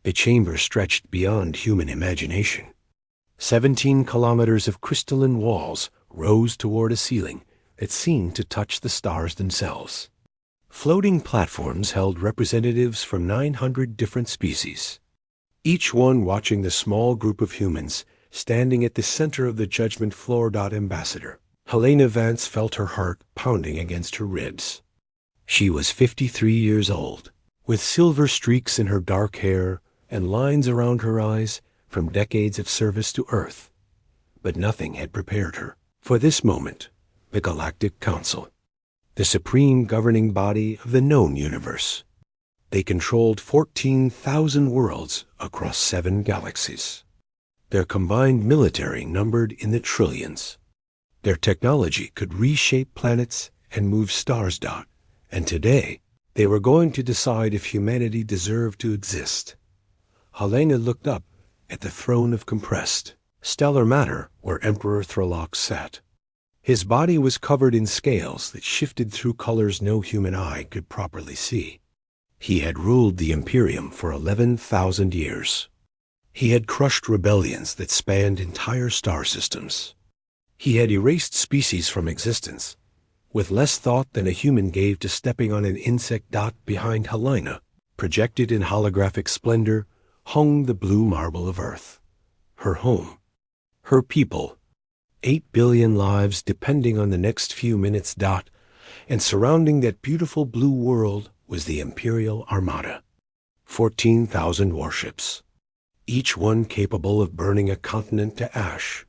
A chamber stretched beyond human imagination. 17 kilometers of crystalline walls rose toward a ceiling that seemed to touch the stars themselves. Floating platforms held representatives from 900 different species, each one watching the small group of humans standing at the center of the judgment floor. Ambassador Helena Vance felt her heart pounding against her ribs. She was 53 years old, with silver streaks in her dark hair and lines around her eyes from decades of service to Earth. But nothing had prepared her for this moment. The Galactic Council, the supreme governing body of the known universe. They controlled 14,000 worlds across 7 galaxies. Their combined military numbered in the trillions. Their technology could reshape planets and move stars. And today, they were going to decide if humanity deserved to exist. Helena looked up at the throne of compressed, stellar matter where Emperor Thralox sat. His body was covered in scales that shifted through colors no human eye could properly see. He had ruled the Imperium for 11,000 years. He had crushed rebellions that spanned entire star systems. He had erased species from existence, with less thought than a human gave to stepping on an insect. Behind Helena, projected in holographic splendor, hung the blue marble of Earth. Her home. Her people. 8 billion lives depending on the next few minutes. And surrounding that beautiful blue world was the Imperial Armada. 14,000 warships, each one capable of burning a continent to ash.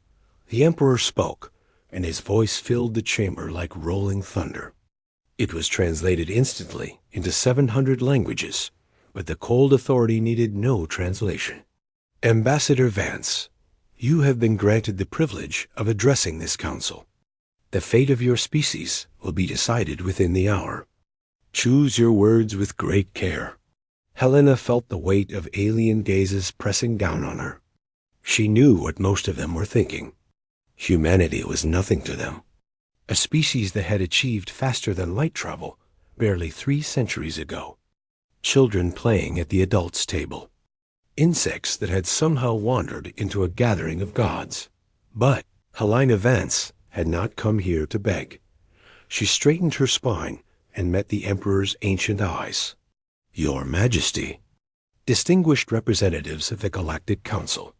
The Emperor spoke, and his voice filled the chamber like rolling thunder. It was translated instantly into 700 languages, but the cold authority needed no translation. Ambassador Vance, you have been granted the privilege of addressing this council. The fate of your species will be decided within the hour. Choose your words with great care. Helena felt the weight of alien gazes pressing down on her. She knew what most of them were thinking. Humanity was nothing to them. A species that had achieved faster than light travel barely 3 centuries ago. Children playing at the adults' table. Insects that had somehow wandered into a gathering of gods. But Helena Vance had not come here to beg. She straightened her spine and met the Emperor's ancient eyes. Your Majesty, distinguished representatives of the Galactic Council.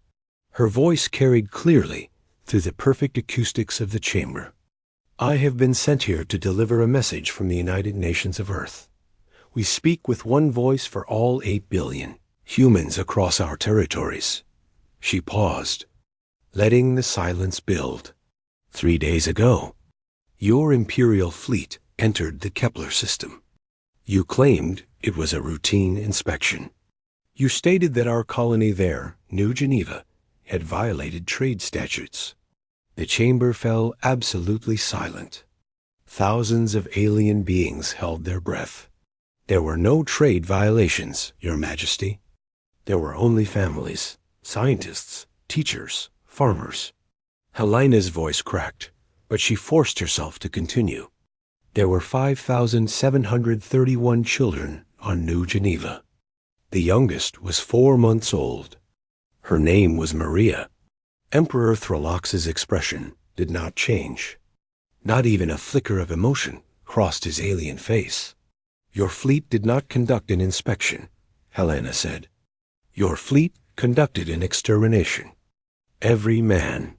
Her voice carried clearly through the perfect acoustics of the chamber. I have been sent here to deliver a message from the United Nations of Earth. We speak with one voice for all 8 billion humans across our territories. She paused, letting the silence build. 3 days ago, your Imperial fleet entered the Kepler system. You claimed it was a routine inspection. You stated that our colony there, New Geneva, had violated trade statutes. The chamber fell absolutely silent. Thousands of alien beings held their breath. There were no trade violations, Your Majesty. There were only families, scientists, teachers, farmers. Helena's voice cracked, but she forced herself to continue. There were 5,731 children on New Geneva. The youngest was 4 months old. Her name was Maria. Emperor Thralox's expression did not change. Not even a flicker of emotion crossed his alien face. Your fleet did not conduct an inspection, Helena said. Your fleet conducted an extermination. Every man,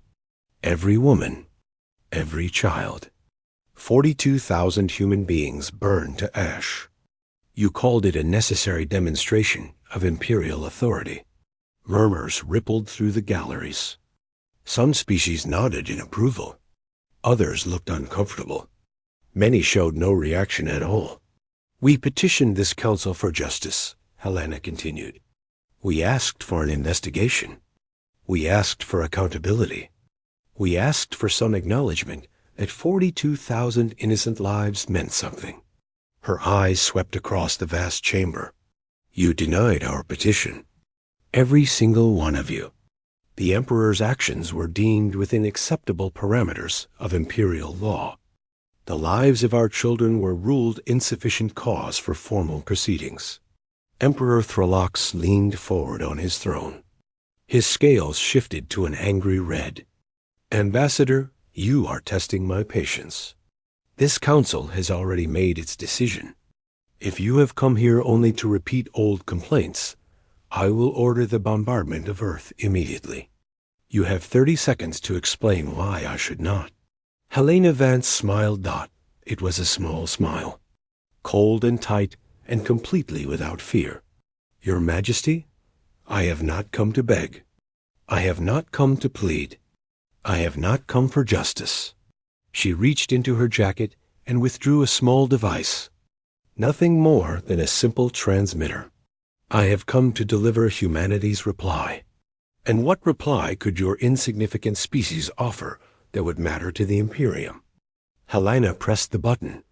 every woman, every child. 42,000 human beings burned to ash. You called it a necessary demonstration of imperial authority. Murmurs rippled through the galleries. Some species nodded in approval. Others looked uncomfortable. Many showed no reaction at all. We petitioned this council for justice, Helena continued. We asked for an investigation. We asked for accountability. We asked for some acknowledgement that 42,000 innocent lives meant something. Her eyes swept across the vast chamber. You denied our petition. Every single one of you. The Emperor's actions were deemed within acceptable parameters of imperial law. The lives of our children were ruled insufficient cause for formal proceedings. Emperor Thralox leaned forward on his throne. His scales shifted to an angry red. Ambassador, you are testing my patience. This council has already made its decision. If you have come here only to repeat old complaints, I will order the bombardment of Earth immediately. You have 30 seconds to explain why I should not. Helena Vance smiled. It was a small smile, cold and tight and completely without fear. Your Majesty, I have not come to beg. I have not come to plead. I have not come for justice. She reached into her jacket and withdrew a small device. Nothing more than a simple transmitter. I have come to deliver humanity's reply. And what reply could your insignificant species offer that would matter to the Imperium? Helena pressed the button.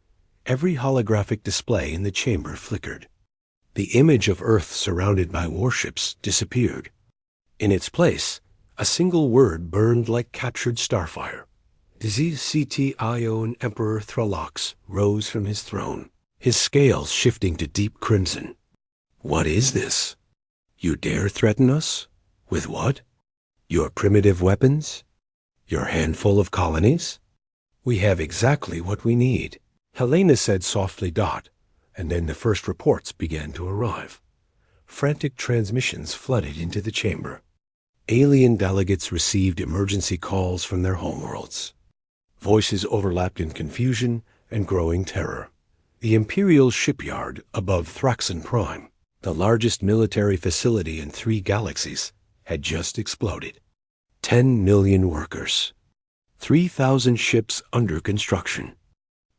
Every holographic display in the chamber flickered. The image of Earth surrounded by warships disappeared. In its place, a single word burned like captured starfire. Ion Emperor Thralox rose from his throne, his scales shifting to deep crimson. What is this? You dare threaten us? With what? Your primitive weapons? Your handful of colonies? We have exactly what we need. Helena said softly. And then the first reports began to arrive. Frantic transmissions flooded into the chamber. Alien delegates received emergency calls from their homeworlds. Voices overlapped in confusion and growing terror. The Imperial shipyard above Thraxon Prime, the largest military facility in 3 galaxies, had just exploded. 10 million workers. 3,000 ships under construction.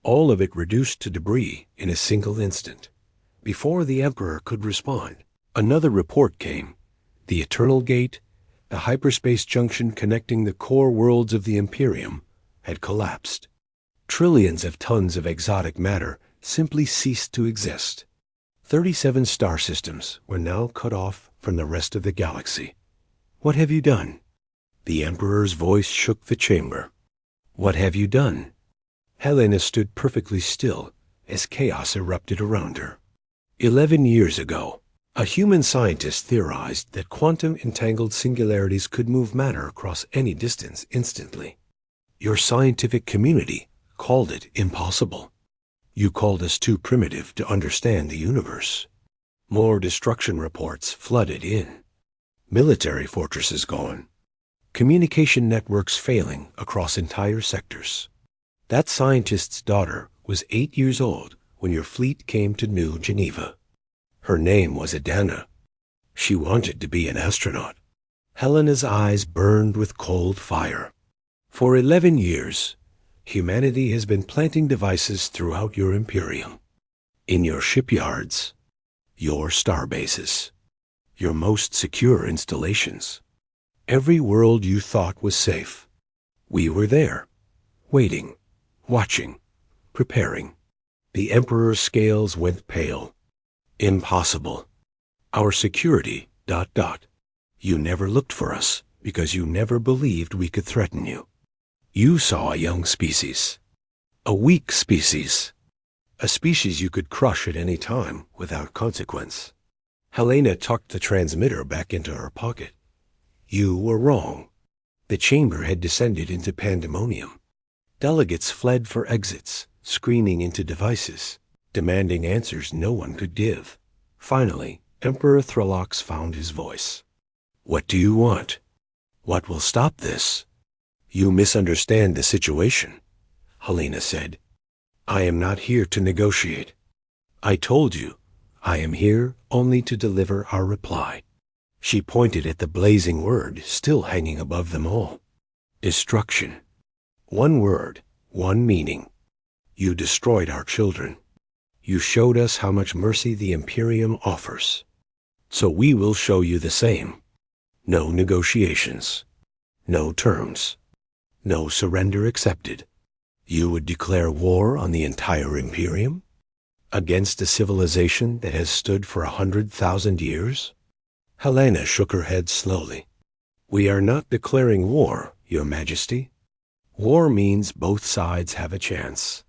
All of it reduced to debris in a single instant. Before the Emperor could respond, another report came. The Eternal Gate, the hyperspace junction connecting the core worlds of the Imperium, had collapsed. Trillions of tons of exotic matter simply ceased to exist. 37 star systems were now cut off from the rest of the galaxy. What have you done? The Emperor's voice shook the chamber. What have you done? Helena stood perfectly still as chaos erupted around her. 11 years ago, a human scientist theorized that quantum-entangled singularities could move matter across any distance instantly. Your scientific community called it impossible. You called us too primitive to understand the universe. More destruction reports flooded in. Military fortresses gone. Communication networks failing across entire sectors. That scientist's daughter was 8 years old when your fleet came to New Geneva. Her name was Adana. She wanted to be an astronaut. Helena's eyes burned with cold fire. For 11 years, humanity has been planting devices throughout your Imperium. In your shipyards, your starbases, your most secure installations. Every world you thought was safe. We were there, waiting, watching, preparing. The Emperor's scales went pale. Impossible. Our security, ... You never looked for us because you never believed we could threaten you. You saw a young species. A weak species. A species you could crush at any time without consequence. Helena tucked the transmitter back into her pocket. You were wrong. The chamber had descended into pandemonium. Delegates fled for exits, screening into devices, demanding answers no one could give. Finally, Emperor Thralox found his voice. What do you want? What will stop this? You misunderstand the situation, Helena said. I am not here to negotiate. I told you, I am here only to deliver our reply. She pointed at the blazing word still hanging above them all. Destruction. One word, one meaning. You destroyed our children. You showed us how much mercy the Imperium offers. So we will show you the same. No negotiations. No terms. No surrender accepted. You would declare war on the entire Imperium? Against a civilization that has stood for 100,000 years? Helena shook her head slowly. We are not declaring war, Your Majesty. War means both sides have a chance.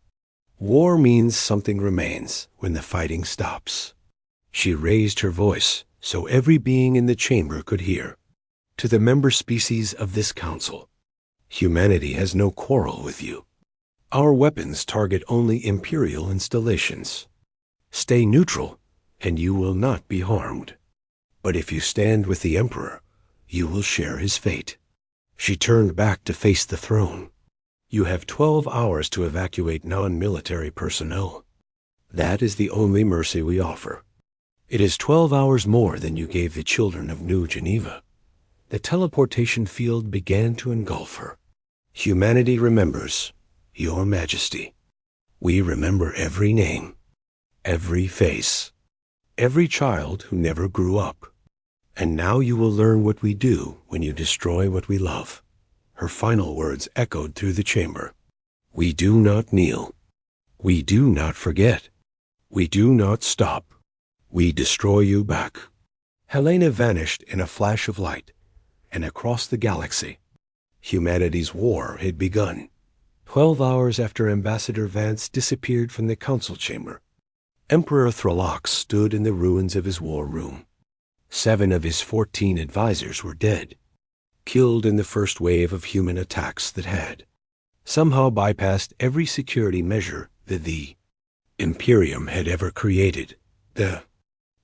War means something remains when the fighting stops. She raised her voice so every being in the chamber could hear. To the member species of this council, humanity has no quarrel with you. Our weapons target only Imperial installations. Stay neutral, and you will not be harmed. But if you stand with the Emperor, you will share his fate. She turned back to face the throne. You have 12 hours to evacuate non-military personnel. That is the only mercy we offer. It is 12 hours more than you gave the children of New Geneva. The teleportation field began to engulf her. Humanity remembers, Your Majesty. We remember every name, every face, every child who never grew up. And now you will learn what we do when you destroy what we love. Her final words echoed through the chamber. We do not kneel. We do not forget. We do not stop. We destroy you back. Helena vanished in a flash of light, and across the galaxy, humanity's war had begun. 12 hours after Ambassador Vance disappeared from the council chamber, Emperor Thralox stood in the ruins of his war room. 7 of his 14 advisors were dead, killed in the first wave of human attacks that had somehow bypassed every security measure that the Imperium had ever created. The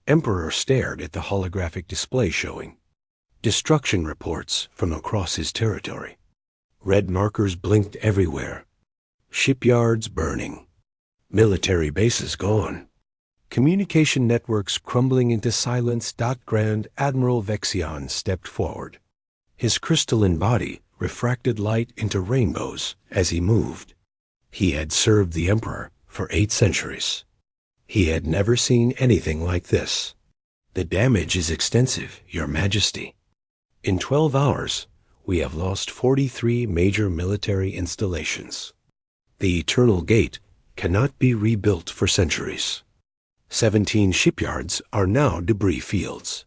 Emperor stared at the holographic display showing destruction reports from across his territory. Red markers blinked everywhere. Shipyards burning. Military bases gone. Communication networks crumbling into silence. Grand Admiral Vexion stepped forward. His crystalline body refracted light into rainbows as he moved. He had served the Emperor for 8 centuries. He had never seen anything like this. The damage is extensive, Your Majesty. In 12 hours, we have lost 43 major military installations. The Eternal Gate cannot be rebuilt for centuries. 17 shipyards are now debris fields.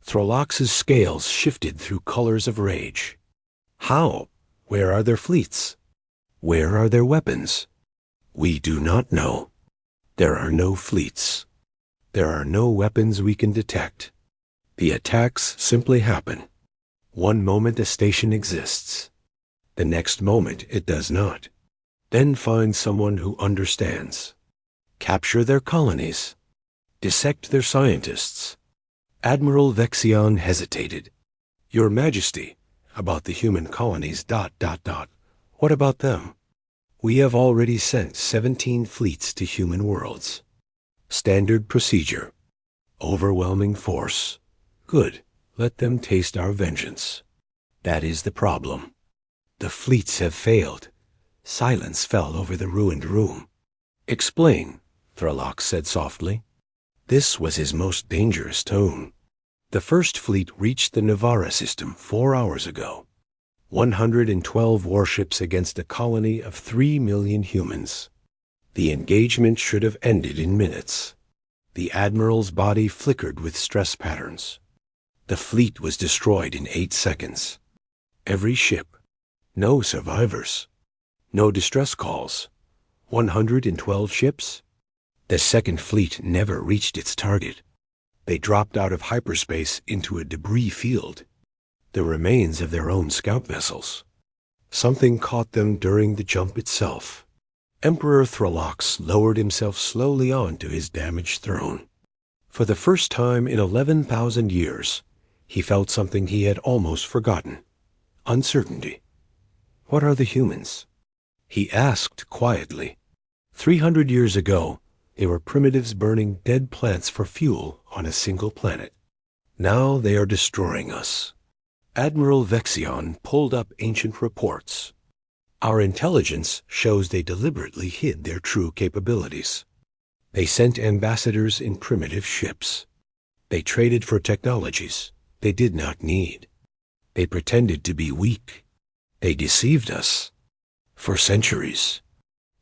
Thralox's scales shifted through colors of rage. How? Where are their fleets? Where are their weapons? We do not know. There are no fleets. There are no weapons we can detect. The attacks simply happen. One moment a station exists. The next moment it does not. Then find someone who understands. Capture their colonies. Dissect their scientists. Admiral Vexion hesitated. Your Majesty, about the human colonies... What about them? We have already sent 17 fleets to human worlds. Standard procedure. Overwhelming force. Good. Let them taste our vengeance. That is the problem. The fleets have failed. Silence fell over the ruined room. Explain, Thralox said softly. This was his most dangerous tone. The first fleet reached the Navara system 4 hours ago. 112 warships against a colony of 3 million humans. The engagement should have ended in minutes. The Admiral's body flickered with stress patterns. The fleet was destroyed in 8 seconds. Every ship. No survivors. No distress calls. 112 ships? The second fleet never reached its target. They dropped out of hyperspace into a debris field. The remains of their own scout vessels. Something caught them during the jump itself. Emperor Thralox lowered himself slowly onto his damaged throne. For the first time in 11,000 years, he felt something he had almost forgotten. Uncertainty. What are the humans? He asked quietly. 300 years ago, they were primitives burning dead plants for fuel on a single planet. Now they are destroying us. Admiral Vexion pulled up ancient reports. Our intelligence shows they deliberately hid their true capabilities. They sent ambassadors in primitive ships. They traded for technologies they did not need. They pretended to be weak. They deceived us. For centuries.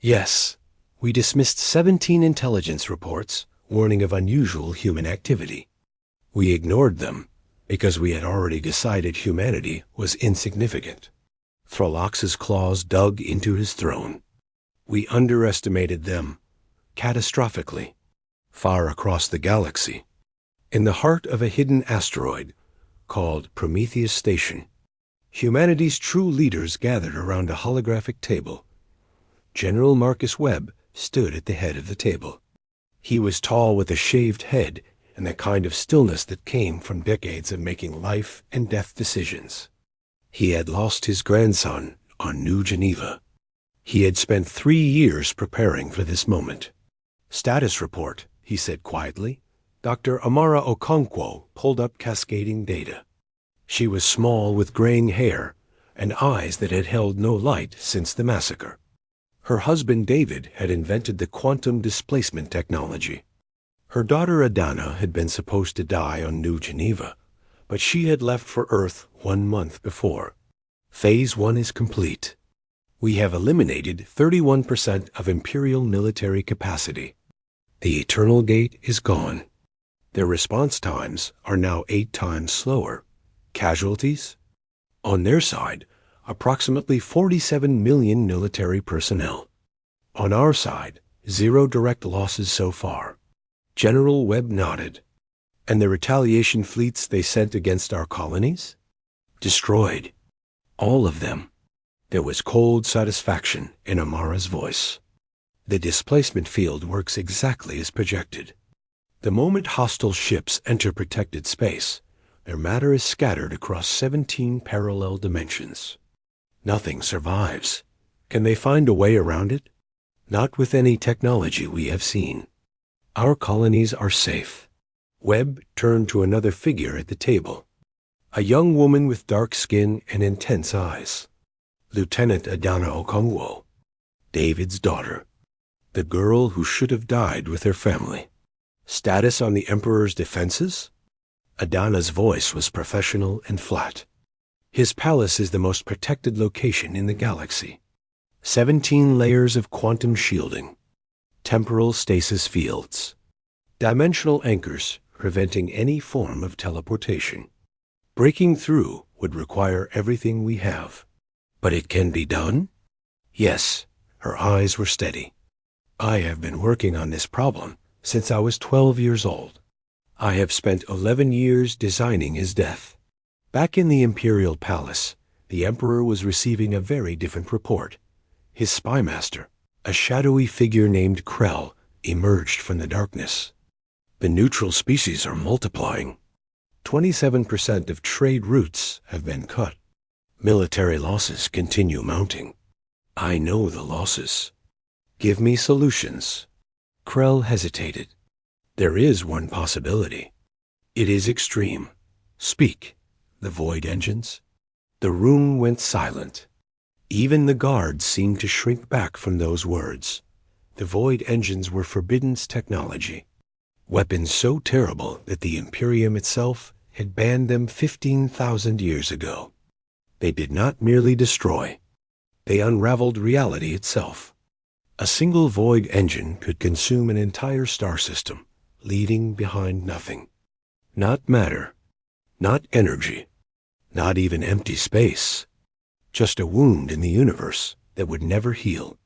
Yes, we dismissed 17 intelligence reports warning of unusual human activity. We ignored them because we had already decided humanity was insignificant. Thralox's claws dug into his throne. We underestimated them, catastrophically. far across the galaxy, in the heart of a hidden asteroid called Prometheus Station, humanity's true leaders gathered around a holographic table. General Marcus Webb stood at the head of the table. He was tall with a shaved head and the kind of stillness that came from decades of making life and death decisions. He had lost his grandson on New Geneva. He had spent 3 years preparing for this moment. "Status report," he said quietly. Dr. Amara Okonkwo pulled up cascading data. She was small with graying hair and eyes that had held no light since the massacre. Her husband David had invented the quantum displacement technology. Her daughter Adana had been supposed to die on New Geneva, but she had left for Earth 1 month before. Phase 1 is complete. We have eliminated 31% of Imperial military capacity. The Eternal Gate is gone. Their response times are now 8 times slower. Casualties? On their side, approximately 47 million military personnel. On our side, 0 direct losses so far. General Webb nodded. And the retaliation fleets they sent against our colonies? Destroyed. All of them. There was cold satisfaction in Amara's voice. The displacement field works exactly as projected. The moment hostile ships enter protected space, their matter is scattered across 17 parallel dimensions. Nothing survives. Can they find a way around it? Not with any technology we have seen. Our colonies are safe. Webb turned to another figure at the table. A young woman with dark skin and intense eyes. Lieutenant Adana Okongwo, David's daughter. The girl who should have died with her family. Status on the Emperor's defenses? Adana's voice was professional and flat. His palace is the most protected location in the galaxy. 17 layers of quantum shielding. Temporal stasis fields. Dimensional anchors preventing any form of teleportation. Breaking through would require everything we have. But it can be done? Yes, her eyes were steady. I have been working on this problem since I was 12 years old. I have spent 11 years designing his death. Back in the Imperial Palace, the Emperor was receiving a very different report. His spymaster, a shadowy figure named Krell, emerged from the darkness. The neutral species are multiplying. 27% of trade routes have been cut. Military losses continue mounting. I know the losses. Give me solutions. Krell hesitated. There is one possibility. It is extreme. Speak. The void engines. The room went silent. Even the guards seemed to shrink back from those words. The void engines were Forbidden's technology. Weapons so terrible that the Imperium itself had banned them 15,000 years ago. They did not merely destroy. They unraveled reality itself. A single void engine could consume an entire star system, leaving behind nothing. Not matter, not energy, not even empty space. Just a wound in the universe that would never heal.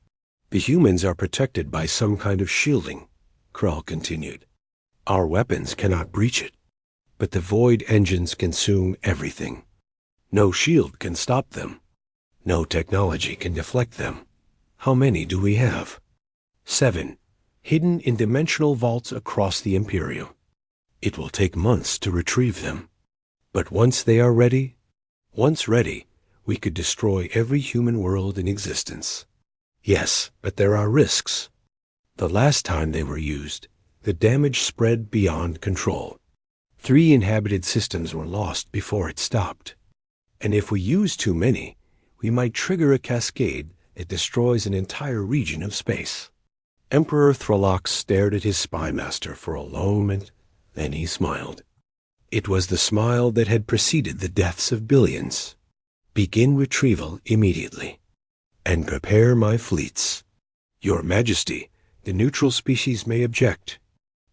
The humans are protected by some kind of shielding, Krell continued. Our weapons cannot breach it, but the void engines consume everything. No shield can stop them. No technology can deflect them. How many do we have? 7, hidden in dimensional vaults across the Imperium. It will take months to retrieve them. But once they are ready, we could destroy every human world in existence. Yes, but there are risks. The last time they were used, the damage spread beyond control. 3 inhabited systems were lost before it stopped. And if we use too many, we might trigger a cascade that destroys an entire region of space. Emperor Thralox stared at his spymaster for a moment, then he smiled. It was the smile that had preceded the deaths of billions. Begin retrieval immediately. And prepare my fleets. Your Majesty, the neutral species may object.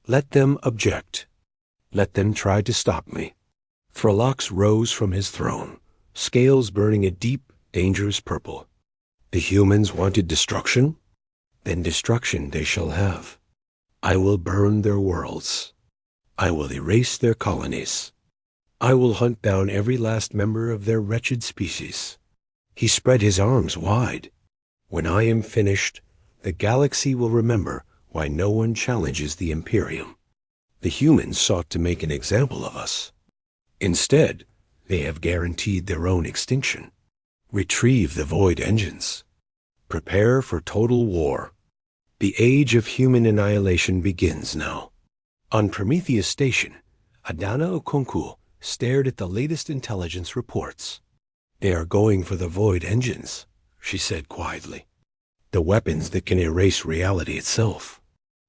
Let them object. Let them try to stop me. Thralox rose from his throne, scales burning a deep, dangerous purple. The humans wanted destruction? Then destruction they shall have. I will burn their worlds. I will erase their colonies. I will hunt down every last member of their wretched species. He spread his arms wide. When I am finished, the galaxy will remember why no one challenges the Imperium. The humans sought to make an example of us. Instead, they have guaranteed their own extinction. Retrieve the void engines. Prepare for total war. The age of human annihilation begins now. On Prometheus Station, Adana Okonkwo stared at the latest intelligence reports. They are going for the void engines, she said quietly. The weapons that can erase reality itself.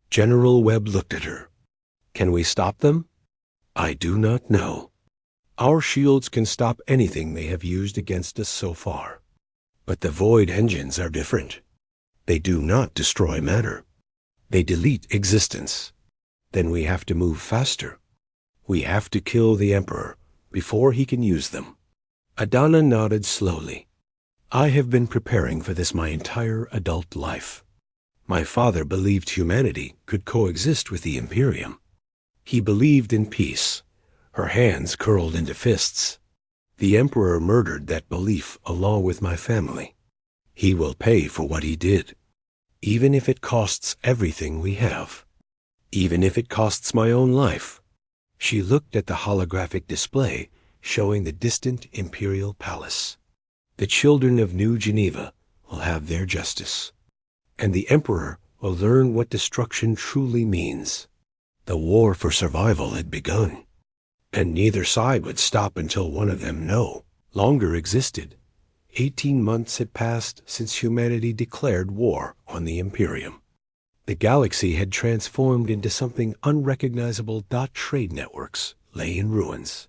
General Webb looked at her. Can we stop them? I do not know. Our shields can stop anything they have used against us so far. But the void engines are different. They do not destroy matter. They delete existence. Then we have to move faster. We have to kill the Emperor before he can use them. Adana nodded slowly. I have been preparing for this my entire adult life. My father believed humanity could coexist with the Imperium. He believed in peace. Her hands curled into fists. The Emperor murdered that belief along with my family. He will pay for what he did, even if it costs everything we have, even if it costs my own life. She looked at the holographic display showing the distant Imperial Palace. The children of New Geneva will have their justice, and the Emperor will learn what destruction truly means. The war for survival had begun, and neither side would stop until one of them no longer existed. 18 months had passed since humanity declared war on the Imperium. The galaxy had transformed into something unrecognizable. Trade networks lay in ruins.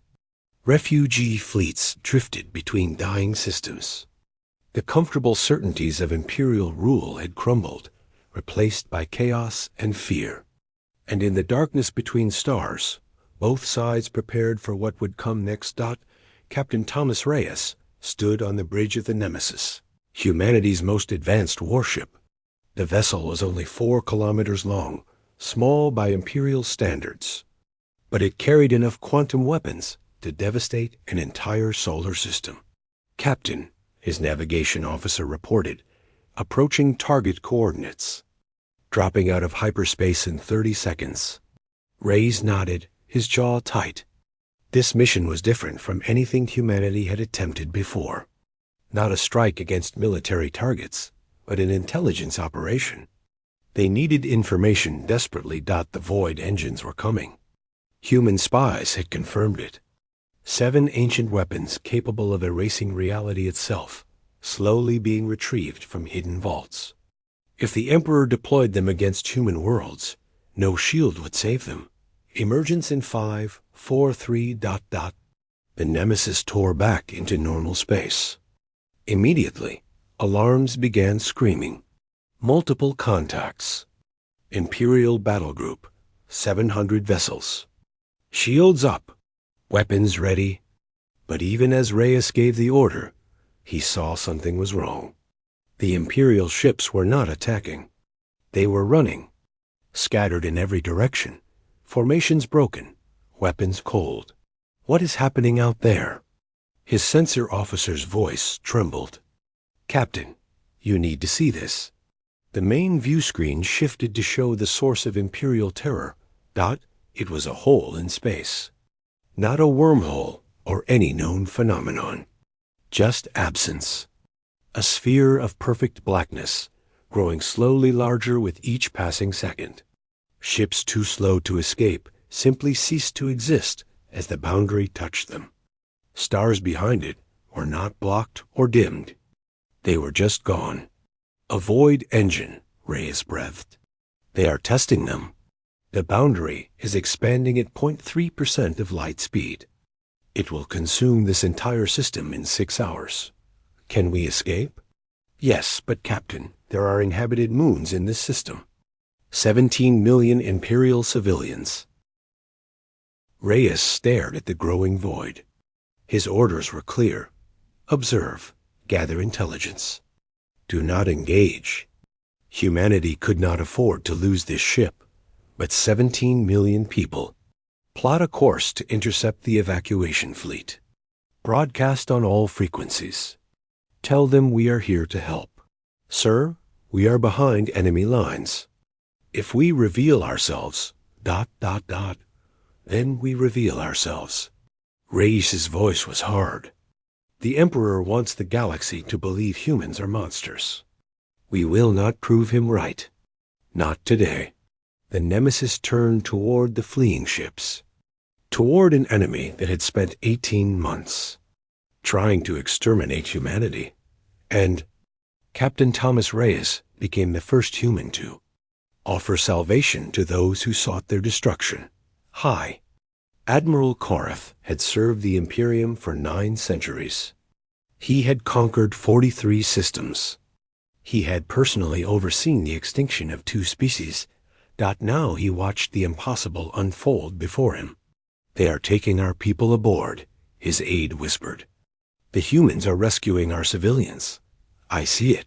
Refugee fleets drifted between dying systems. The comfortable certainties of imperial rule had crumbled, replaced by chaos and fear. And in the darkness between stars, both sides prepared for what would come next. Captain Thomas Reyes stood on the bridge of the Nemesis, humanity's most advanced warship. The vessel was only 4 kilometers long, small by imperial standards, but it carried enough quantum weapons to devastate an entire solar system. Captain, his navigation officer reported, approaching target coordinates, dropping out of hyperspace in 30 seconds. Reyes nodded, his jaw tight. This mission was different from anything humanity had attempted before. Not a strike against military targets, but an intelligence operation. They needed information desperately. The void engines were coming. Human spies had confirmed it. 7 ancient weapons capable of erasing reality itself, slowly being retrieved from hidden vaults. If the Emperor deployed them against human worlds, no shield would save them. Emergence in 5, 4, 3... The Nemesis tore back into normal space. Immediately, alarms began screaming. Multiple contacts. Imperial battle group, 700 vessels. Shields up. Weapons ready. But even as Reyes gave the order, he saw something was wrong. The Imperial ships were not attacking. They were running, scattered in every direction, formations broken, weapons cold. What is happening out there? His sensor officer's voice trembled. Captain, you need to see this. The main view screen shifted to show the source of Imperial terror. It was a hole in space. Not a wormhole or any known phenomenon. Just absence. A sphere of perfect blackness, growing slowly larger with each passing second. Ships too slow to escape simply ceased to exist as the boundary touched them. Stars behind it were not blocked or dimmed. They were just gone. A void engine, Reyes breathed. They are testing them. The boundary is expanding at 0.3% of light speed. It will consume this entire system in 6 hours. Can we escape? Yes, but Captain, there are inhabited moons in this system. 17 million Imperial civilians. Reyes stared at the growing void. His orders were clear. Observe, gather intelligence. Do not engage. Humanity could not afford to lose this ship. but 17 million people. Plot a course to intercept the evacuation fleet. Broadcast on all frequencies. Tell them we are here to help. Sir, we are behind enemy lines. If we reveal ourselves, ... then we reveal ourselves. Reis's voice was hard. The Emperor wants the galaxy to believe humans are monsters. We will not prove him right. Not today. The Nemesis turned toward the fleeing ships. Toward an enemy that had spent 18 months trying to exterminate humanity. And Captain Thomas Reis became the first human to offer salvation to those who sought their destruction. Hi. Admiral Korath had served the Imperium for 9 centuries. He had conquered 43 systems. He had personally overseen the extinction of 2 species. Now he watched the impossible unfold before him. They are taking our people aboard, his aide whispered. The humans are rescuing our civilians. I see it.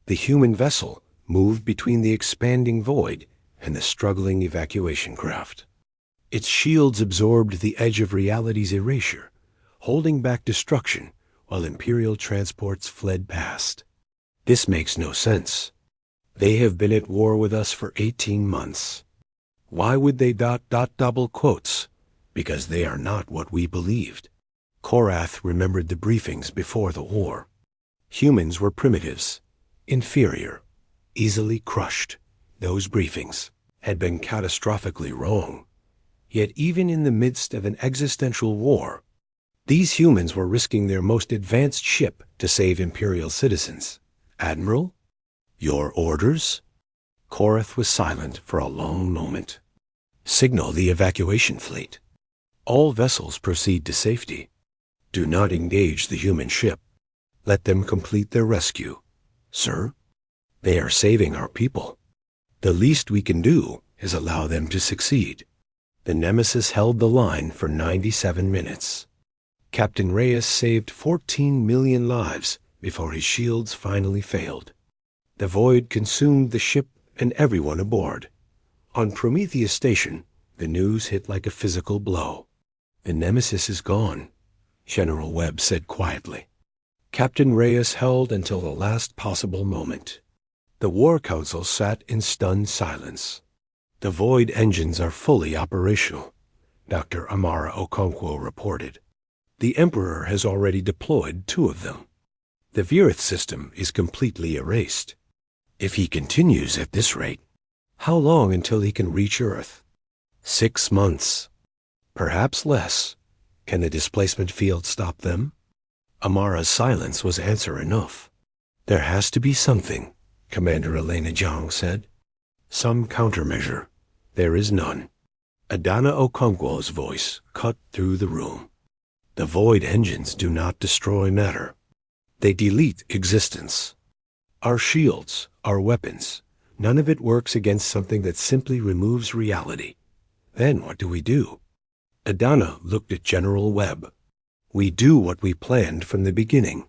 The human vessel moved between the expanding void and the struggling evacuation craft. Its shields absorbed the edge of reality's erasure, holding back destruction while Imperial transports fled past. This makes no sense. They have been at war with us for 18 months. Why would they ... double quotes? Because they are not what we believed. Korath remembered the briefings before the war. Humans were primitives, inferior, easily crushed. Those briefings had been catastrophically wrong. Yet even in the midst of an existential war, these humans were risking their most advanced ship to save Imperial citizens. Admiral? Your orders? Korath was silent for a long moment. Signal the evacuation fleet. All vessels proceed to safety. Do not engage the human ship. Let them complete their rescue. Sir, they are saving our people. The least we can do is allow them to succeed. The Nemesis held the line for 97 minutes. Captain Reis saved 14 million lives before his shields finally failed. The void consumed the ship and everyone aboard. On Prometheus Station, the news hit like a physical blow. The Nemesis is gone, General Webb said quietly. Captain Reis held until the last possible moment. The War Council sat in stunned silence. The void engines are fully operational, Dr. Amara Okonkwo reported. The Emperor has already deployed 2 of them. The Virith system is completely erased. If he continues at this rate, how long until he can reach Earth? 6 months. Perhaps less. Can the displacement field stop them? Amara's silence was answer enough. There has to be something, Commander Elena Jiang said. Some countermeasure. There is none. Adana Okonkwo's voice cut through the room. The void engines do not destroy matter. They delete existence. Our shields, our weapons, none of it works against something that simply removes reality. Then what do we do? Adana looked at General Webb. We do what we planned from the beginning.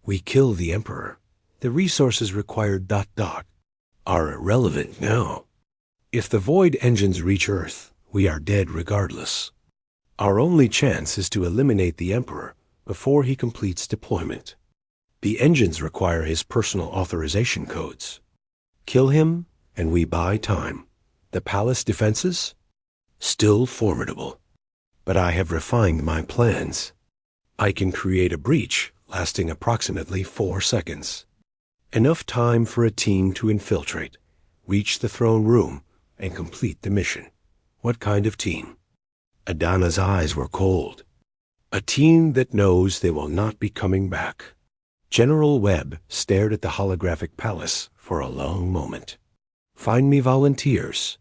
We kill the Emperor. The resources required ... are irrelevant now. If the void engines reach Earth, we are dead regardless. Our only chance is to eliminate the Emperor before he completes deployment. The engines require his personal authorization codes. Kill him, and we buy time. The palace defenses? Still formidable. But I have refined my plans. I can create a breach lasting approximately 4 seconds. Enough time for a team to infiltrate, reach the throne room, and complete the mission. What kind of team? Adana's eyes were cold. A team that knows they will not be coming back. General Webb stared at the holographic palace for a long moment. Find me volunteers.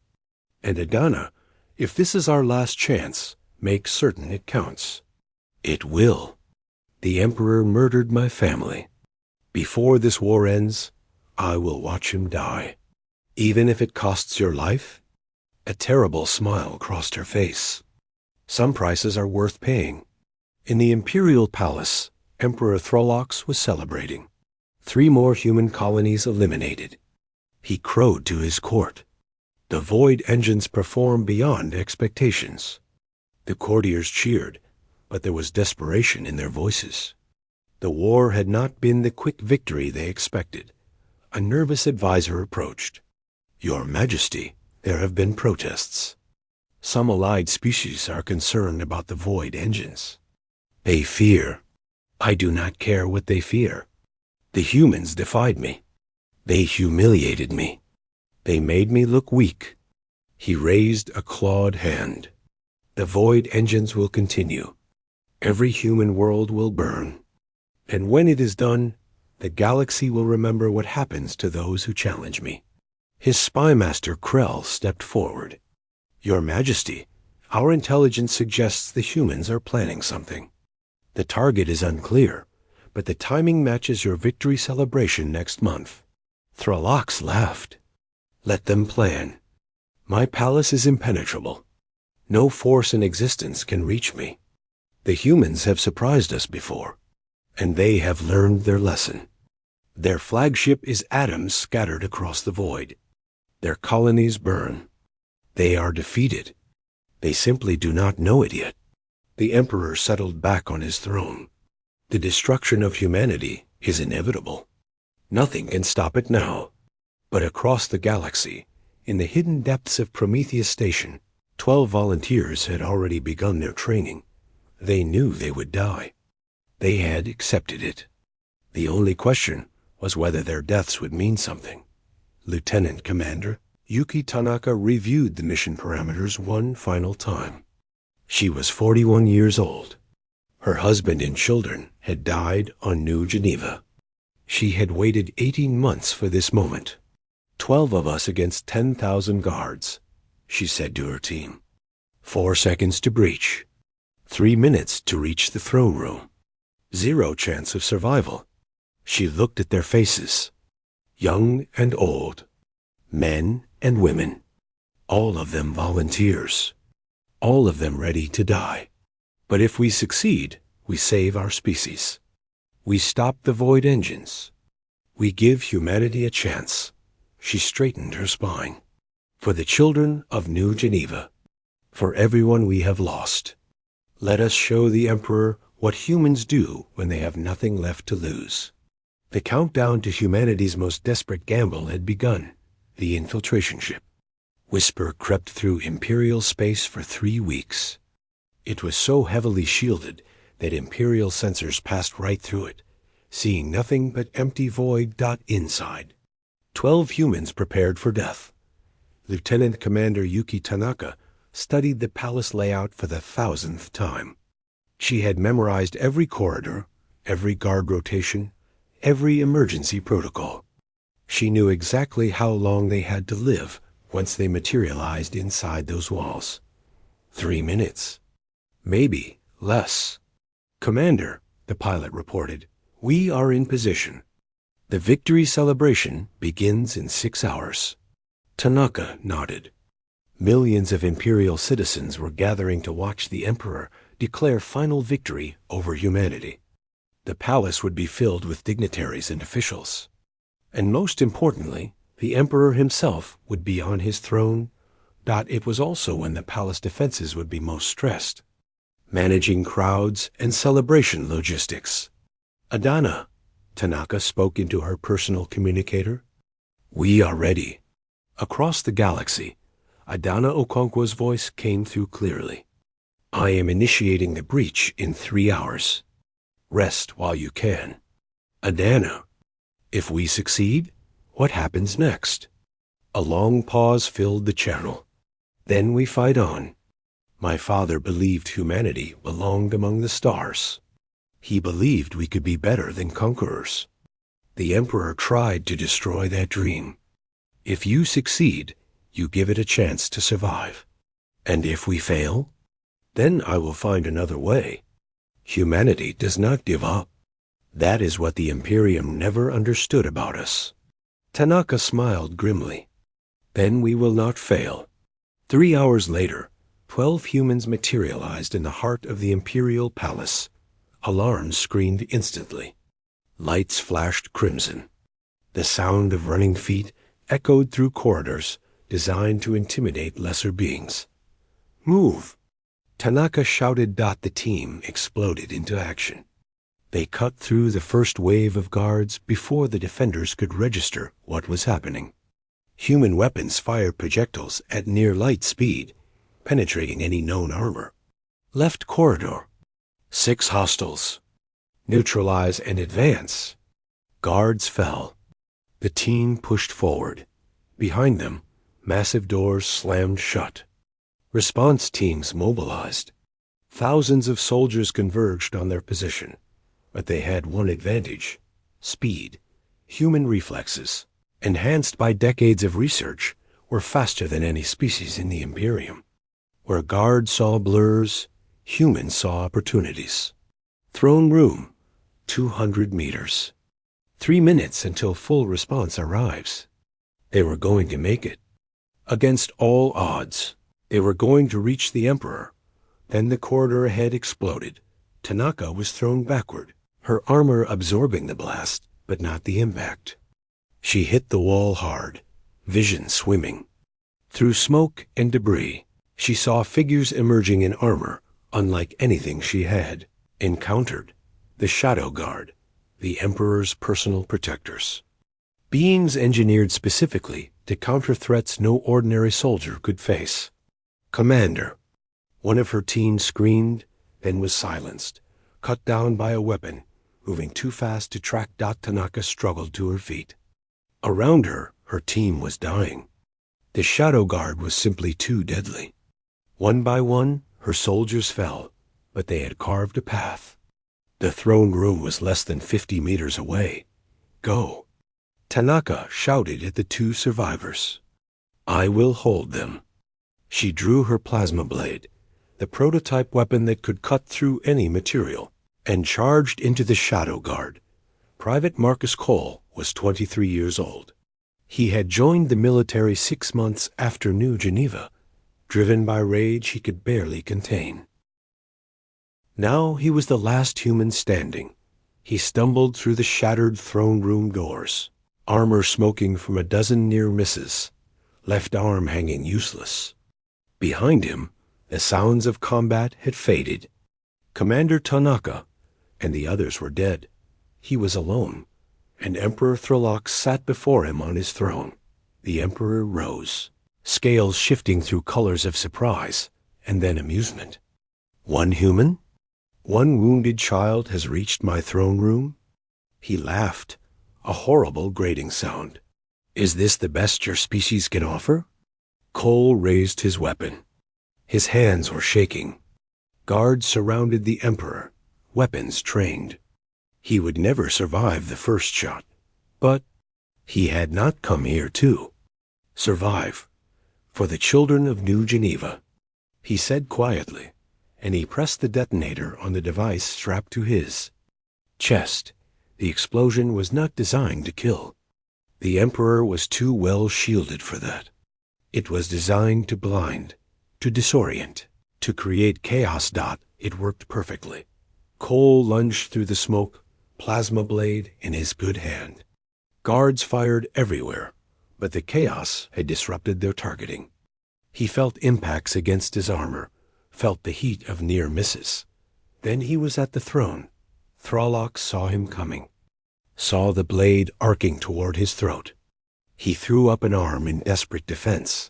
And Adana, if this is our last chance, make certain it counts. It will. The Emperor murdered my family. Before this war ends, I will watch him die. Even if it costs your life? A terrible smile crossed her face. Some prices are worth paying. In the Imperial Palace, Emperor Throlox was celebrating. 3 more human colonies eliminated. He crowed to his court. The void engines performed beyond expectations. The courtiers cheered, but there was desperation in their voices. The war had not been the quick victory they expected. A nervous advisor approached. "Your Majesty, there have been protests. Some allied species are concerned about the void engines. They fear. I do not care what they fear. The humans defied me. They humiliated me. They made me look weak." He raised a clawed hand. "The void engines will continue. Every human world will burn. And when it is done, the galaxy will remember what happens to those who challenge me." His spymaster Krell stepped forward. "Your Majesty, our intelligence suggests the humans are planning something. The target is unclear, but the timing matches your victory celebration next month." Thralox laughed. "Let them plan. My palace is impenetrable. No force in existence can reach me. The humans have surprised us before, and they have learned their lesson. Their flagship is atoms scattered across the void. Their colonies burn. They are defeated. They simply do not know it yet." The Emperor settled back on his throne. "The destruction of humanity is inevitable. Nothing can stop it now." But across the galaxy, in the hidden depths of Prometheus Station, 12 volunteers had already begun their training. They knew they would die. They had accepted it. The only question was whether their deaths would mean something. Lieutenant Commander Yuki Tanaka reviewed the mission parameters one final time. She was 41 years old. Her husband and children had died on New Geneva. She had waited 18 months for this moment. 12 of us against 10,000 guards, she said to her team. 4 seconds to breach. 3 minutes to reach the throne room. 0 chance of survival. She looked at their faces. Young and old. Men and women. All of them volunteers. All of them ready to die. But if we succeed, we save our species. We stop the void engines. We give humanity a chance. She straightened her spine. For the children of New Geneva. For everyone we have lost. Let us show the Emperor what humans do when they have nothing left to lose. The countdown to humanity's most desperate gamble had begun. The infiltration ship. Whisper crept through Imperial space for 3 weeks. It was so heavily shielded that Imperial sensors passed right through it, seeing nothing but empty void. Inside. 12 humans prepared for death. Lieutenant Commander Yuki Tanaka studied the palace layout for the 1000th time. She had memorized every corridor, every guard rotation, every emergency protocol. She knew exactly how long they had to live once they materialized inside those walls. 3 minutes. Maybe less. "Commander," the pilot reported, "we are in position. The victory celebration begins in 6 hours. Tanaka nodded. Millions of Imperial citizens were gathering to watch the Emperor declare final victory over humanity. The palace would be filled with dignitaries and officials. And most importantly, the Emperor himself would be on his throne. It was also when the palace defenses would be most stressed. Managing crowds and celebration logistics. "Adana," Tanaka spoke into her personal communicator. "We are ready." Across the galaxy, Adana Okonkwo's voice came through clearly. "I am initiating the breach in 3 hours. Rest while you can." "Adana, if we succeed, what happens next?" A long pause filled the channel. "Then we fight on. My father believed humanity belonged among the stars. He believed we could be better than conquerors. The Emperor tried to destroy that dream. If you succeed, you give it a chance to survive. And if we fail, then I will find another way. Humanity does not give up. That is what the Imperium never understood about us." Tanaka smiled grimly. "Then we will not fail." 3 hours later, 12 humans materialized in the heart of the Imperial Palace. Alarms screened instantly. Lights flashed crimson. The sound of running feet echoed through corridors, designed to intimidate lesser beings. "Move!" Tanaka shouted. The team exploded into action. They cut through the first wave of guards before the defenders could register what was happening. Human weapons fired projectiles at near light speed, penetrating any known armor. Left corridor. 6 hostiles. Neutralize and advance. Guards fell. The team pushed forward. Behind them, massive doors slammed shut. Response teams mobilized. Thousands of soldiers converged on their position, but they had one advantage: speed. Human reflexes, enhanced by decades of research, were faster than any species in the Imperium. Where guards saw blurs, humans saw opportunities. Throne room, 200 meters. 3 minutes until full response arrives. They were going to make it. Against all odds, they were going to reach the Emperor. Then the corridor ahead exploded. Tanaka was thrown backward, her armor absorbing the blast, but not the impact. She hit the wall hard, vision swimming. Through smoke and debris, she saw figures emerging in armor unlike anything she had encountered. The Shadow Guard, the Emperor's personal protectors. Beings engineered specifically to counter threats no ordinary soldier could face. "Commander!" One of her team screamed, then was silenced, cut down by a weapon, moving too fast to track. Tanaka struggled to her feet. Around her, her team was dying. The Shadow Guard was simply too deadly. One by one, her soldiers fell, but they had carved a path. The throne room was less than 50 meters away. "Go!" Tanaka shouted at the 2 survivors. "I will hold them." She drew her plasma blade, the prototype weapon that could cut through any material, and charged into the Shadow Guard. Private Marcus Cole was 23 years old. He had joined the military 6 months after New Geneva, driven by rage he could barely contain. Now he was the last human standing. He stumbled through the shattered throne room doors, armor smoking from a dozen near misses, left arm hanging useless. Behind him, the sounds of combat had faded. Commander Tanaka and the others were dead. He was alone, and Emperor Thralox sat before him on his throne. The Emperor rose, scales shifting through colors of surprise and then amusement. "One human? One wounded child has reached my throne room?" He laughed, a horrible grating sound. "Is this the best your species can offer?" Cole raised his weapon. His hands were shaking. Guards surrounded the Emperor, weapons trained. He would never survive the first shot, but he had not come here to survive. "For the children of New Geneva," he said quietly, and he pressed the detonator on the device strapped to his chest. The explosion was not designed to kill. The Emperor was too well shielded for that. It was designed to blind, to disorient, to create chaos. It worked perfectly. Cole lunged through the smoke, plasma blade in his good hand. Guards fired everywhere, but the chaos had disrupted their targeting. He felt impacts against his armor, felt the heat of near misses. Then he was at the throne. Thralox saw him coming, saw the blade arcing toward his throat. He threw up an arm in desperate defense.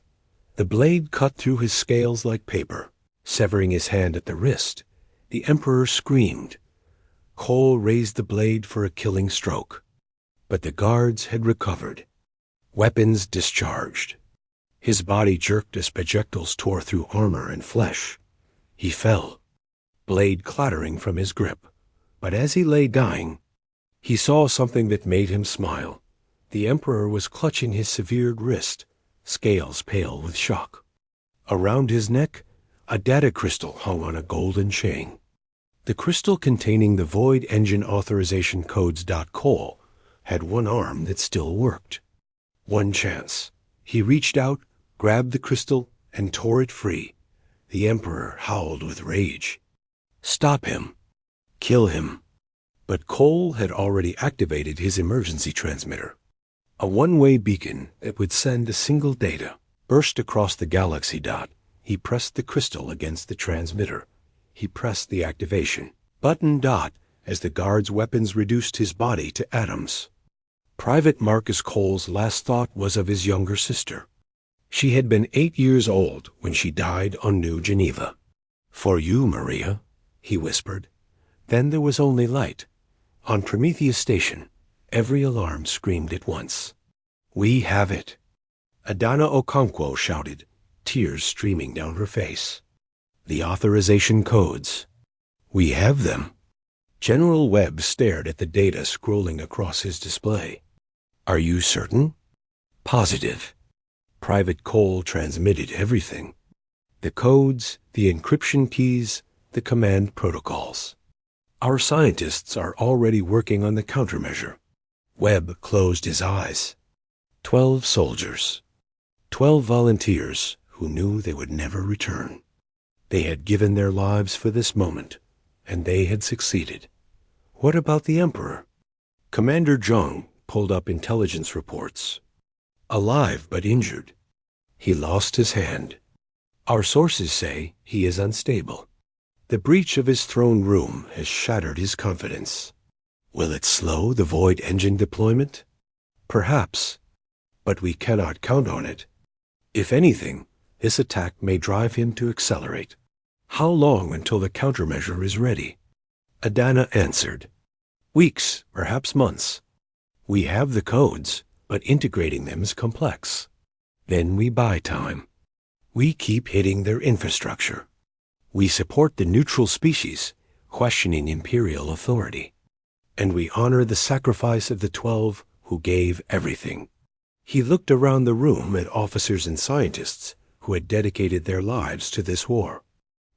The blade cut through his scales like paper, severing his hand at the wrist. The Emperor screamed. Cole raised the blade for a killing stroke. But the guards had recovered. Weapons discharged. His body jerked as projectiles tore through armor and flesh. He fell, blade clattering from his grip. But as he lay dying, he saw something that made him smile. The Emperor was clutching his severed wrist, scales pale with shock. Around his neck, a data crystal hung on a golden chain. The crystal containing the Void Engine Authorization Codes. Cole had one arm that still worked. One chance. He reached out, grabbed the crystal, and tore it free. The Emperor howled with rage. Stop him. Kill him. But Cole had already activated his emergency transmitter, a one-way beacon that would send a single data, burst across the galaxy. He pressed the crystal against the transmitter. He pressed the activation button. As the guard's weapons reduced his body to atoms. Private Marcus Cole's last thought was of his younger sister. She had been 8 years old when she died on New Geneva. "For you, Maria," he whispered. Then there was only light. On Prometheus Station, every alarm screamed at once. "We have it!" Adana Okonkwo shouted, tears streaming down her face. "The authorization codes. We have them." General Webb stared at the data scrolling across his display. "Are you certain?" "Positive." Private Cole transmitted everything. The codes, the encryption keys, the command protocols. "Our scientists are already working on the countermeasure." Webb closed his eyes. 12 soldiers. 12 volunteers who knew they would never return. They had given their lives for this moment, and they had succeeded. What about the Emperor? Commander Zhang pulled up intelligence reports. Alive but injured. He lost his hand. Our sources say he is unstable. The breach of his throne room has shattered his confidence. Will it slow the Void engine deployment? Perhaps, but we cannot count on it. If anything, this attack may drive him to accelerate. How long until the countermeasure is ready? Adana answered. Weeks, perhaps months. We have the codes, but integrating them is complex. Then we buy time. We keep hitting their infrastructure. We support the neutral species, questioning imperial authority. And we honor the sacrifice of the 12 who gave everything. He looked around the room at officers and scientists who had dedicated their lives to this war.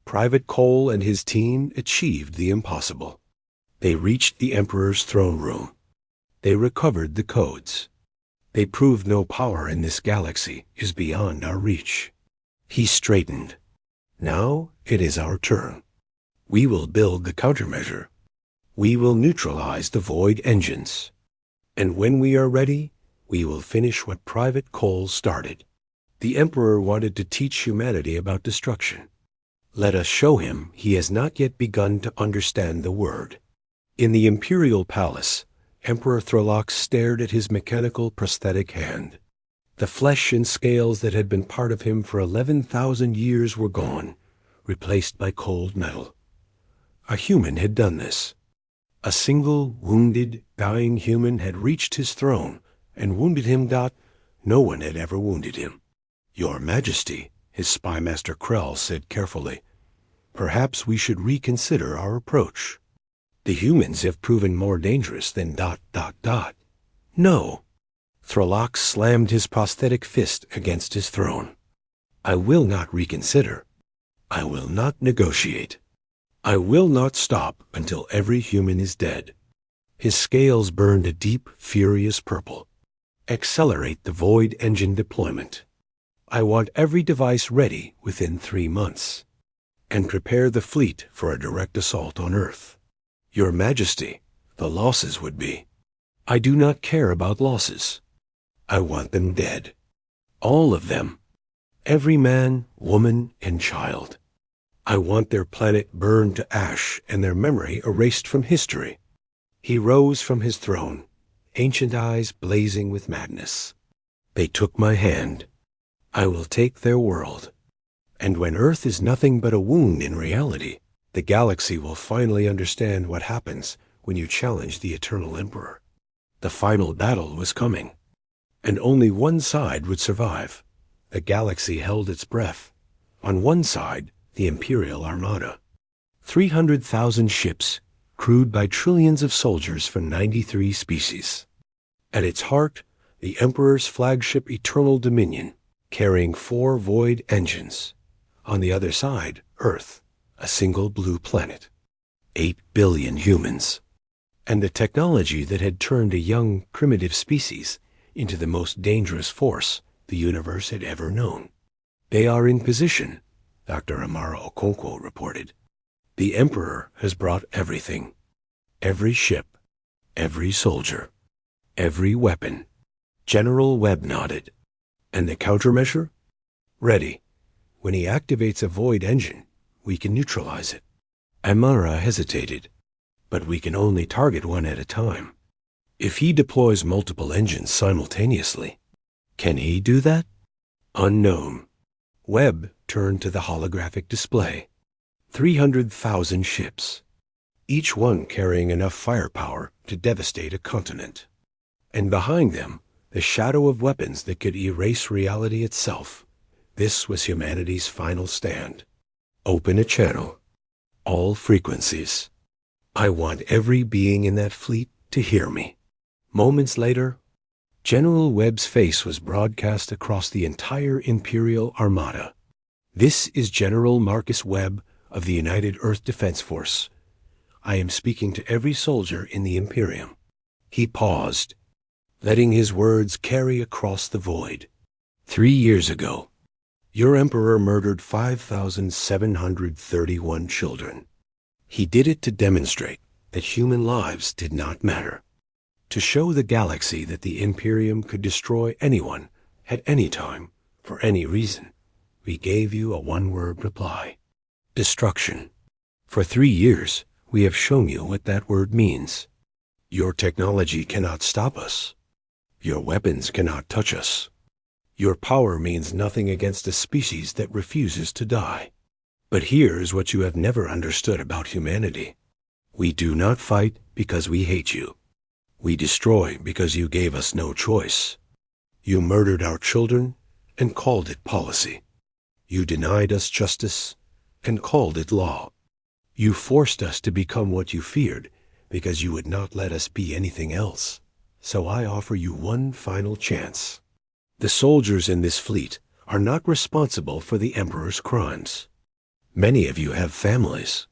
Private Cole and his team achieved the impossible. They reached the Emperor's throne room. They recovered the codes. They proved no power in this galaxy is beyond our reach. He straightened. Now it is our turn. We will build the countermeasure. We will neutralize the Void engines. And when we are ready, we will finish what Private Cole started. The Emperor wanted to teach humanity about destruction. Let us show him he has not yet begun to understand the word. In the Imperial Palace, Emperor Throlox stared at his mechanical prosthetic hand. The flesh and scales that had been part of him for 11,000 years were gone, replaced by cold metal. A human had done this. A single, wounded, dying human had reached his throne and wounded him. No one had ever wounded him. Your Majesty, his spymaster Krell said carefully, perhaps we should reconsider our approach. The humans have proven more dangerous than ... No. Throlox slammed his prosthetic fist against his throne. I will not reconsider. I will not negotiate. I will not stop until every human is dead. His scales burned a deep, furious purple. Accelerate the Void engine deployment. I want every device ready within 3 months. And prepare the fleet for a direct assault on Earth. Your Majesty, the losses would be. I do not care about losses. I want them dead. All of them. Every man, woman, and child. I want their planet burned to ash and their memory erased from history. He rose from his throne, ancient eyes blazing with madness. They took my hand. I will take their world. And when Earth is nothing but a wound in reality, the galaxy will finally understand what happens when you challenge the Eternal Emperor. The final battle was coming, and only one side would survive. The galaxy held its breath. On one side, the Imperial Armada. 300,000 ships, crewed by trillions of soldiers from 93 species. At its heart, the Emperor's flagship Eternal Dominion, carrying 4 Void engines. On the other side, Earth, a single blue planet. 8 billion humans. And the technology that had turned a young, primitive species into the most dangerous force the universe had ever known. They are in position, Dr. Amara Okonkwo reported. The Emperor has brought everything. Every ship, every soldier, every weapon. General Webb nodded. And the countermeasure? Ready. When he activates a void engine, we can neutralize it. Amara hesitated, but we can only target one at a time. If he deploys multiple engines simultaneously, can he do that? Unknown. Webb turned to the holographic display. 300,000 ships, each one carrying enough firepower to devastate a continent. And behind them, the shadow of weapons that could erase reality itself. This was humanity's final stand. Open a channel. All frequencies. I want every being in that fleet to hear me. Moments later, General Webb's face was broadcast across the entire Imperial Armada. This is General Marcus Webb of the United Earth Defense Force. I am speaking to every soldier in the Imperium. He paused, letting his words carry across the void. 3 years ago, your Emperor murdered 5,731 children. He did it to demonstrate that human lives did not matter. To show the galaxy that the Imperium could destroy anyone, at any time, for any reason, we gave you a one-word reply. Destruction. For 3 years, we have shown you what that word means. Your technology cannot stop us. Your weapons cannot touch us. Your power means nothing against a species that refuses to die. But here is what you have never understood about humanity. We do not fight because we hate you. We destroy because you gave us no choice. You murdered our children and called it policy. You denied us justice and called it law. You forced us to become what you feared because you would not let us be anything else. So I offer you one final chance. The soldiers in this fleet are not responsible for the Emperor's crimes. Many of you have families.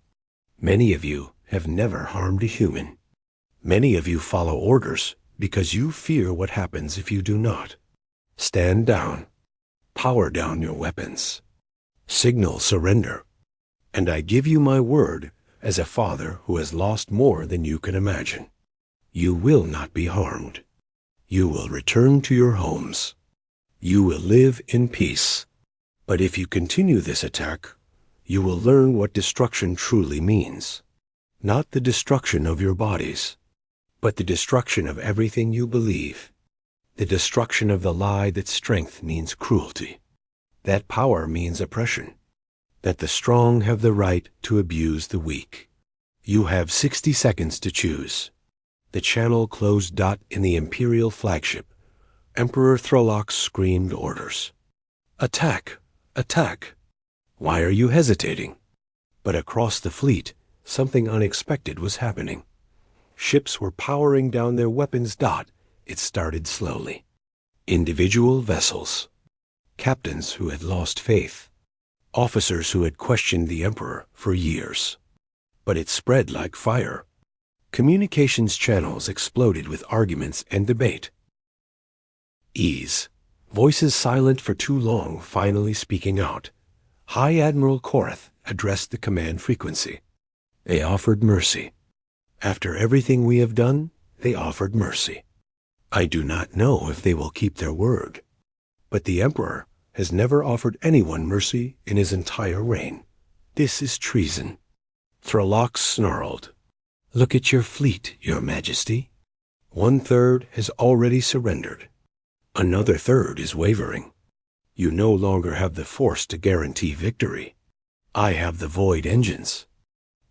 Many of you have never harmed a human. Many of you follow orders because you fear what happens if you do not. Stand down. Power down your weapons. Signal surrender. And I give you my word as a father who has lost more than you can imagine. You will not be harmed. You will return to your homes. You will live in peace. But if you continue this attack, you will learn what destruction truly means. Not the destruction of your bodies, but the destruction of everything you believe. The destruction of the lie that strength means cruelty, that power means oppression, that the strong have the right to abuse the weak. You have 60 seconds to choose. The channel closed. In the Imperial flagship, Emperor Throlox screamed orders. Attack! Attack! Why are you hesitating? But across the fleet, something unexpected was happening. Ships were powering down their weapons. It started slowly. Individual vessels. Captains who had lost faith. Officers who had questioned the Emperor for years. But it spread like fire. Communications channels exploded with arguments and debate. Ease. Voices silent for too long finally speaking out. High Admiral Korath addressed the command frequency. They offered mercy. After everything we have done, they offered mercy. I do not know if they will keep their word, but the Emperor has never offered anyone mercy in his entire reign. This is treason. Throlox snarled. Look at your fleet, Your Majesty. 1/3 has already surrendered. Another third is wavering. You no longer have the force to guarantee victory. I have the void engines.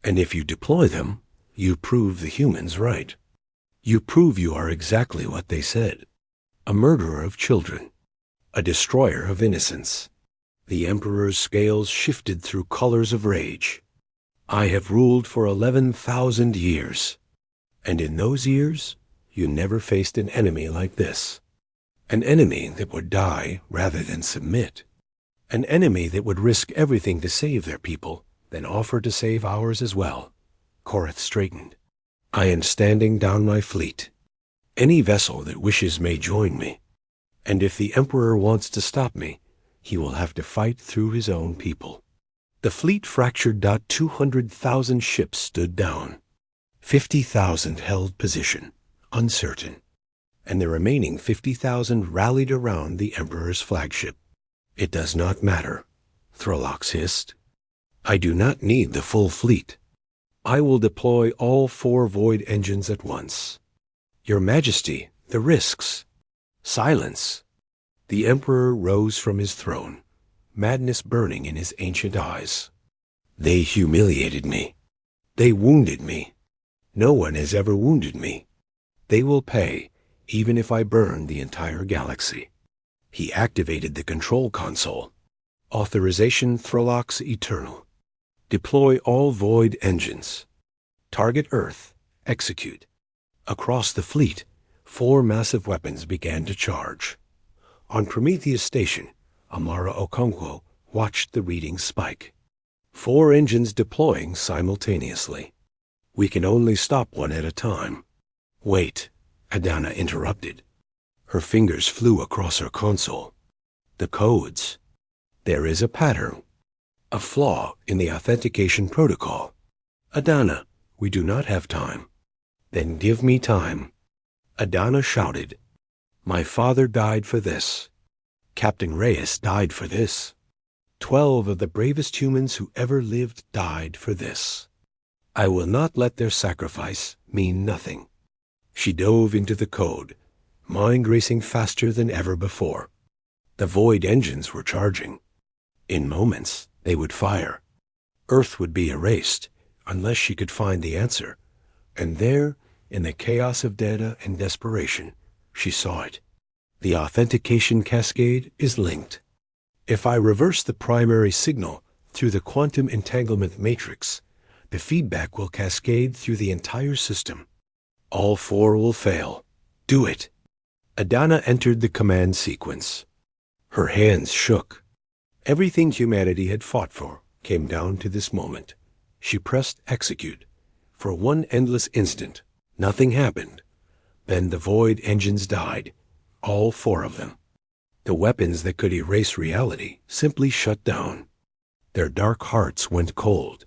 And if you deploy them, you prove the humans right. You prove you are exactly what they said. A murderer of children. A destroyer of innocence. The Emperor's scales shifted through colors of rage. I have ruled for 11,000 years. And in those years, you never faced an enemy like this. An enemy that would die rather than submit. An enemy that would risk everything to save their people, then offer to save ours as well. Korath straightened. I am standing down my fleet. Any vessel that wishes may join me. And if the Emperor wants to stop me, he will have to fight through his own people. The fleet fractured. 200,000 ships stood down. 50,000 held position, uncertain. And the remaining 50,000 rallied around the Emperor's flagship. It does not matter, Throlox hissed. I do not need the full fleet. I will deploy all 4 void engines at once. Your Majesty, the risks. Silence. The Emperor rose from his throne, madness burning in his ancient eyes. They humiliated me. They wounded me. No one has ever wounded me. They will pay, even if I burn the entire galaxy. He activated the control console. Authorization Throlox Eternal. Deploy all void engines. Target Earth. Execute. Across the fleet, 4 massive weapons began to charge. On Prometheus Station, Amara Okonkwo watched the readings spike. 4 engines deploying simultaneously. We can only stop one at a time. Wait, Adana interrupted. Her fingers flew across her console. The codes. There is a pattern. A flaw in the authentication protocol. Adana, we do not have time. Then give me time. Adana shouted. My father died for this. Captain Reyes died for this. 12 of the bravest humans who ever lived died for this. I will not let their sacrifice mean nothing. She dove into the code, mind racing faster than ever before. The void engines were charging. In moments, they would fire. Earth would be erased, unless she could find the answer. And there, in the chaos of data and desperation, she saw it. The authentication cascade is linked. If I reverse the primary signal through the quantum entanglement matrix, the feedback will cascade through the entire system. All 4 will fail. Do it. Adana entered the command sequence. Her hands shook. Everything humanity had fought for came down to this moment. She pressed execute. For one endless instant, nothing happened. Then the void engines died, all 4 of them. The weapons that could erase reality simply shut down. Their dark hearts went cold.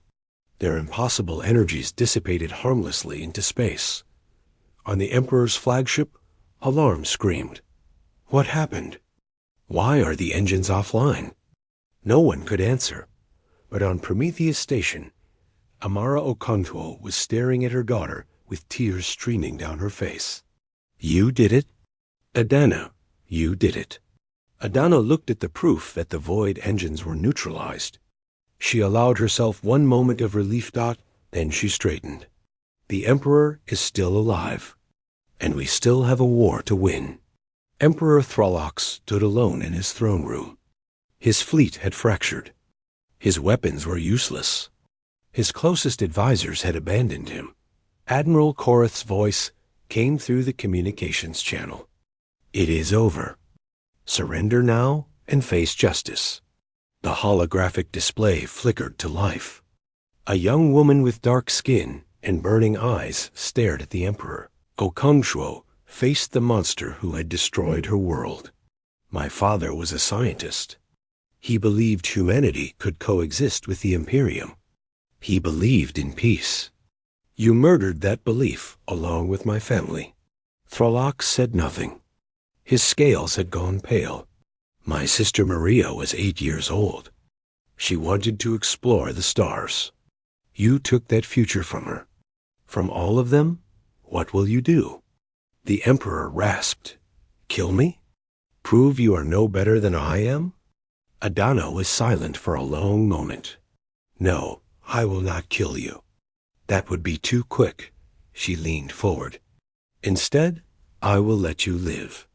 Their impossible energies dissipated harmlessly into space. On the Emperor's flagship, alarm screamed. What happened? Why are the engines offline? No one could answer. But on Prometheus Station, Amara Okonkwo was staring at her daughter with tears streaming down her face. You did it? Adana, you did it. Adana looked at the proof that the void engines were neutralized. She allowed herself one moment of relief. Then she straightened. The Emperor is still alive, and we still have a war to win. Emperor Throlox stood alone in his throne room. His fleet had fractured. His weapons were useless. His closest advisors had abandoned him. Admiral Korath's voice came through the communications channel. It is over. Surrender now and face justice. The holographic display flickered to life. A young woman with dark skin and burning eyes stared at the Emperor. Okonkwo faced the monster who had destroyed her world. My father was a scientist. He believed humanity could coexist with the Imperium. He believed in peace. You murdered that belief along with my family. Throlox said nothing. His scales had gone pale. My sister Maria was 8 years old. She wanted to explore the stars. You took that future from her. From all of them, what will you do? The Emperor rasped. Kill me? Prove you are no better than I am? Adana was silent for a long moment. No, I will not kill you. That would be too quick. She leaned forward. Instead, I will let you live.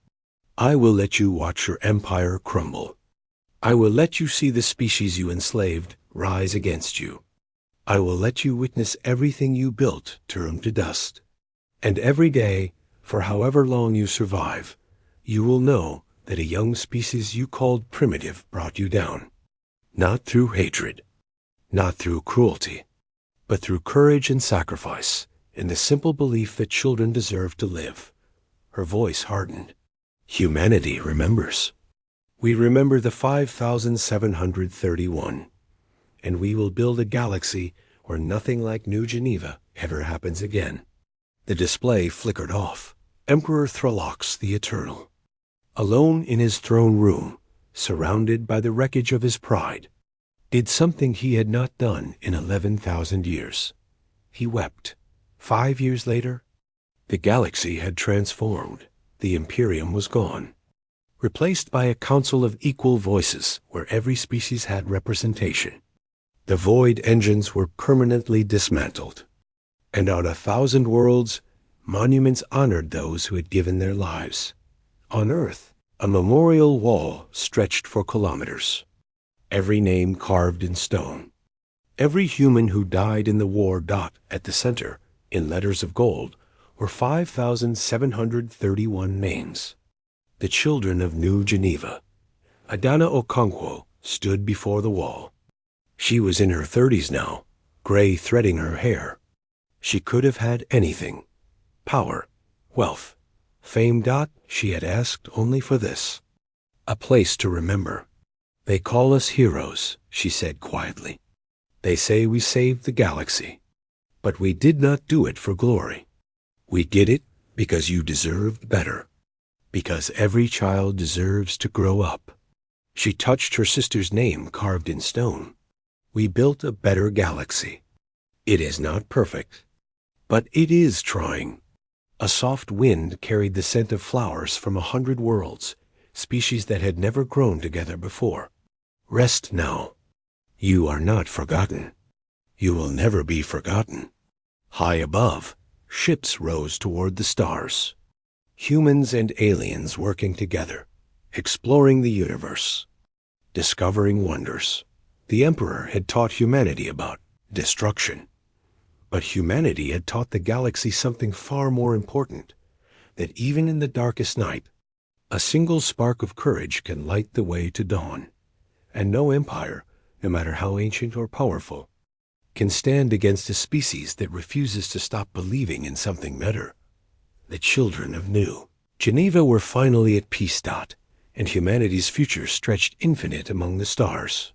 I will let you watch your empire crumble. I will let you see the species you enslaved rise against you. I will let you witness everything you built turn to dust. And every day, for however long you survive, you will know that a young species you called primitive brought you down. Not through hatred, not through cruelty, but through courage and sacrifice, and the simple belief that children deserve to live. Her voice hardened. Humanity remembers. We remember the 5731, and we will build a galaxy where nothing like New Geneva ever happens again. The display flickered off. Emperor Throlox the Eternal. Alone in his throne room, surrounded by the wreckage of his pride, did something he had not done in 11,000 years. He wept. 5 years later, the galaxy had transformed. The Imperium was gone, replaced by a council of equal voices where every species had representation. The void engines were permanently dismantled, and on 1,000 worlds, monuments honored those who had given their lives. On Earth, a memorial wall stretched for kilometers, every name carved in stone. Every human who died in the war dot at the center, in letters of gold, were 5,731 names. The children of New Geneva. Adana Okonkwo stood before the wall. She was in her 30s now, gray threading her hair. She could have had anything. Power, wealth, fame. She had asked only for this. A place to remember. They call us heroes, she said quietly. They say we saved the galaxy. But we did not do it for glory. We did it because you deserved better. Because every child deserves to grow up. She touched her sister's name carved in stone. We built a better galaxy. It is not perfect, but it is trying. A soft wind carried the scent of flowers from 100 worlds, species that had never grown together before. Rest now. You are not forgotten. You will never be forgotten. High above, ships rose toward the stars. Humans and aliens working together, exploring the universe, discovering wonders. The Emperor had taught humanity about destruction. But humanity had taught the galaxy something far more important, that even in the darkest night, a single spark of courage can light the way to dawn, and no empire, no matter how ancient or powerful, can stand against a species that refuses to stop believing in something better. The children of New Geneva were finally at peace. And humanity's future stretched infinite among the stars.